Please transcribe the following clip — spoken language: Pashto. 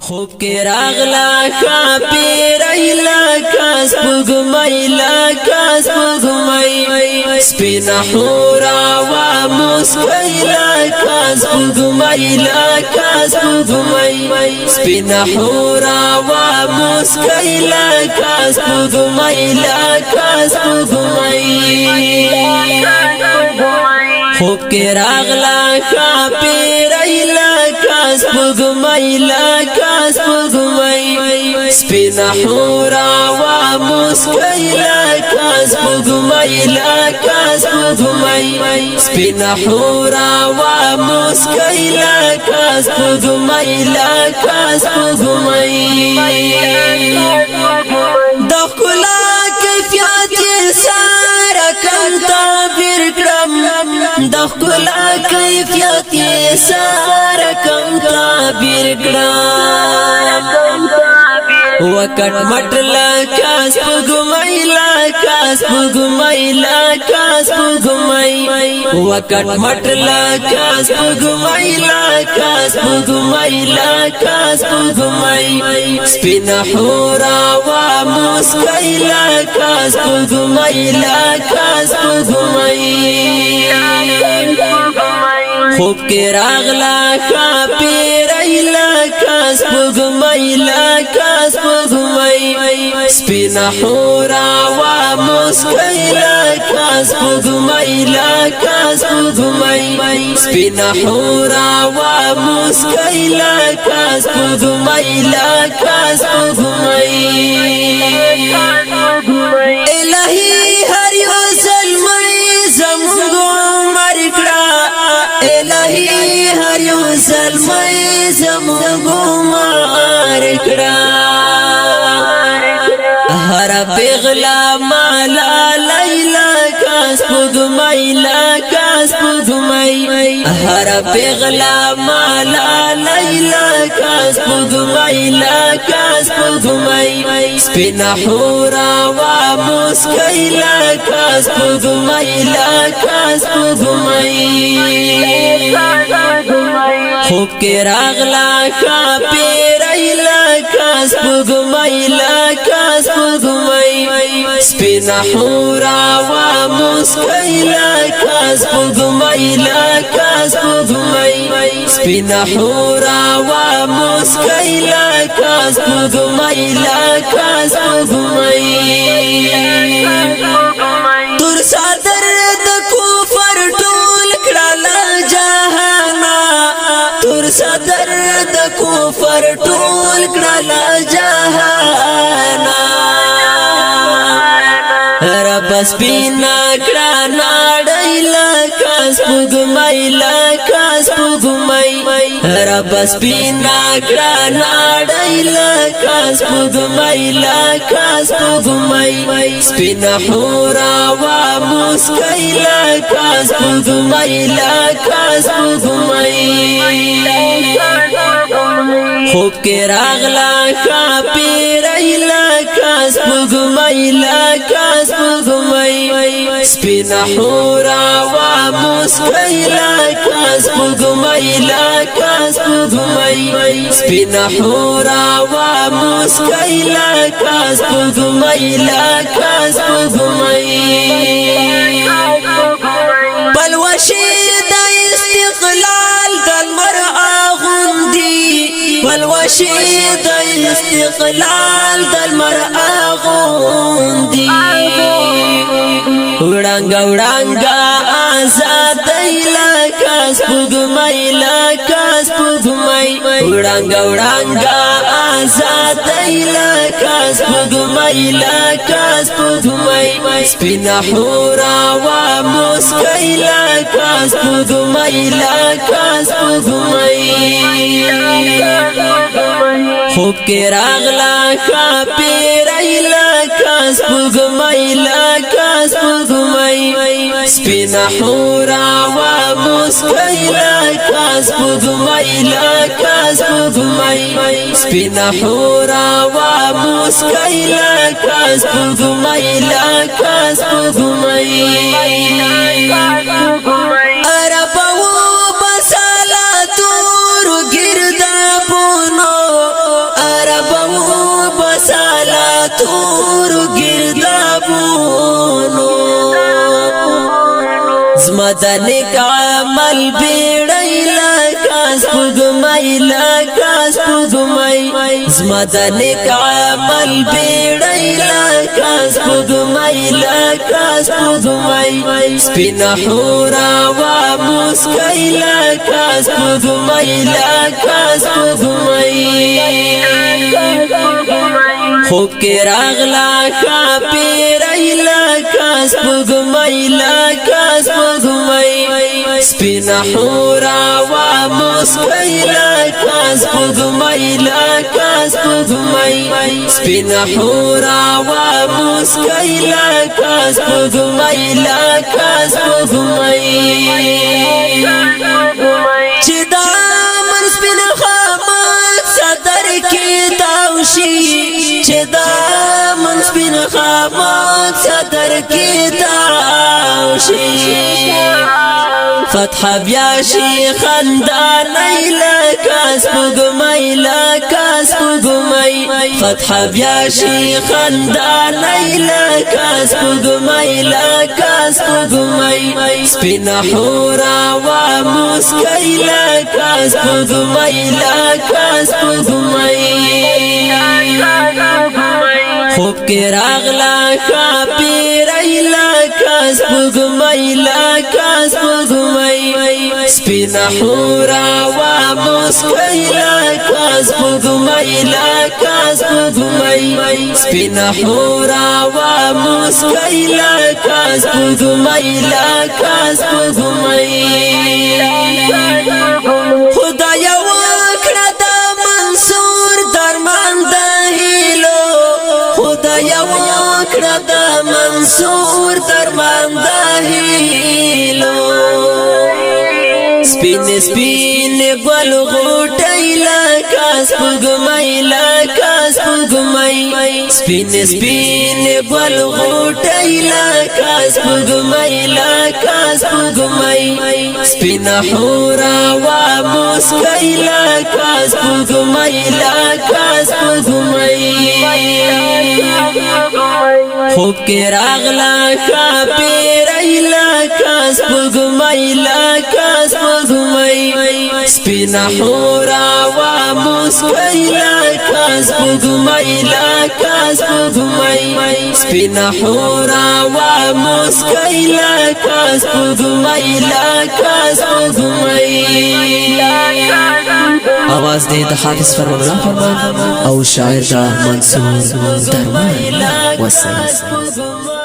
خوب کې راغلا کافر ایلا کاس پګمایلا کاس پګمای سپینا حورا وا مسکیلا کاس پګمایلا کاس پګمای سپینا حورا وا مسکیلا کاس پګمایلا کاس پګمای خوب کې راغلا کافر ایلا کاس پګمایلا کاس پګمای سپینا حورا وا مسکیلا کاس پګمایلا کاس پګمای سپینا حورا وا مسکیلا کاس پګمایلا کاس پګمای دخلا کیفیت سارا کم تعبیر کرم دخلا کیفیت سارا کم تعبیر کرم وکټ مټلا کاس پګمایلا کاس پګمایلا کاس پګمای وکټ مټلا کاس پګمایلا کاس پګمایلا کاس پګمای سپینا حورا وا مسکیلا کاس پګمایلا کاس پګمای خوب کې راغلا کافر ایلا کاس پګمایلا کاس پګمای سپینا حورا وا مسکیلا کاس پګمایلا کاس پګمای سپینا حورا وا مسکیلا کاس پګمایلا کاس پګمای الہی هر یو سلمای زمونږ الہی هر یو سلمای زمونږ مار کړه هر پیغلا مالا لیلا کاس پګمایلا کاس پګمای هر پیغلا مالا لیلا کاس پګمایلا کاس پګمای سپینا حورا وا مسکیلا کاس پګمایلا کاس پګمای خوب کې راغلا کافر ایلا کاس پګمایلا کاس پګمای سپینا حورا وا مسکیلا کاس پګمایلا کاس پګمای سپینا حورا وا مسکیلا کاس پګمایلا کاس پګمای تور صدر د کفر ټول کړه جهانا تور صدر د کفر ټول کړه جهانا رب سپینا کړه ناړیلا کاس پګمایلا کاس پګمای رب سپینا کړه ناړیلا کاس پګمایلا کاس پګمای سپینا حورا وا مسکیلا کاس پګمایلا کاس پګمای خوب کې راغلا کافر ایلا کاس پګمایلا کاس پګمای سپینا حورا وا مسکیلا کاس پګمایلا کاس پګمای سپینا حورا وا مسکیلا کاس پګمایلا کاس پګمای بلوشي د استقلال د مرء غوندي بلوشي د استقلال د مرء غوندي وړانګا وړانګا آزاد ایلا کاس پګمایلا کاس پګمای وړانګا وړانګا آزاد ایلا کاس پګمایلا کاس پګمای سپینا حورا وا مسکیلا کاس پګمایلا کاس پګمای خوب کې راغلا کافر ایلا کاس پګمایلا کاس پګمای سپینا حورا وا مسکیلا کاس پګمایلا کاس پګمای سپینا حورا وا مسکیلا کاس پګمایلا کاس پګمای عربو بسالا تور گردا پونو تور گردابونو زمدنک عمل بیڑی لکاس پگمائی لکاس پگمائی زمدنک عمل بیڑی لکاس پگمائی لکاس پگمائی سپین حورا و مسکی لکاس پگمائی لکاس پگمائی خوب کی راغلا کافیرائی لکاس پگمائی لکاس پگمائی سپین حورا و مسکی لکاس پگمائی لکاس پگمائی سپین حورا و مسکی لکاس پگمائی لکاس پگمائی چی دامن سپین خامت صدر کی تاوشی چی دامن سپین خامت صدر کی تاوشی فتح بیاشی خندانی لکاس پگمائی لکاس پگمائی فتح بیاشی خندانی لکاس پگمائی لکاس پگمائی سپین حورا و مسکی لکاس پگمائی لکاس پگمائی خوب کی راغلا کافیرائی لکاس پگمائی لکاس پگمائی سپین حورا و مسکی لکاس پگمائی لکاس پگمائی سپین حورا و مسکی لکاس پگمائی لکاس پگمائی خدایا وکړه د منصور درمان د هیلو خدایا وکړه د منصور درمان د هیلو سپین سپین گل غوټی لکاس پگمائی لکاس پگمائی سپین سپین گل غوټی لکاس پگمائی لکاس پگمائی سپین حورا و مسکی لکاس پگمائی لکاس پگمائی خوب کی راغلا کافیرائی لکاس پگمائی لکاس پگمائی سپین حورا و مسکی لکاس پگمائی لکاس پگمائی سپین حورا و مسکی لکاس پگمائی لکاس پگمائی आवाज दे द हाफिज फरमान और शायर दा मंसूर दरमान वसल्लम।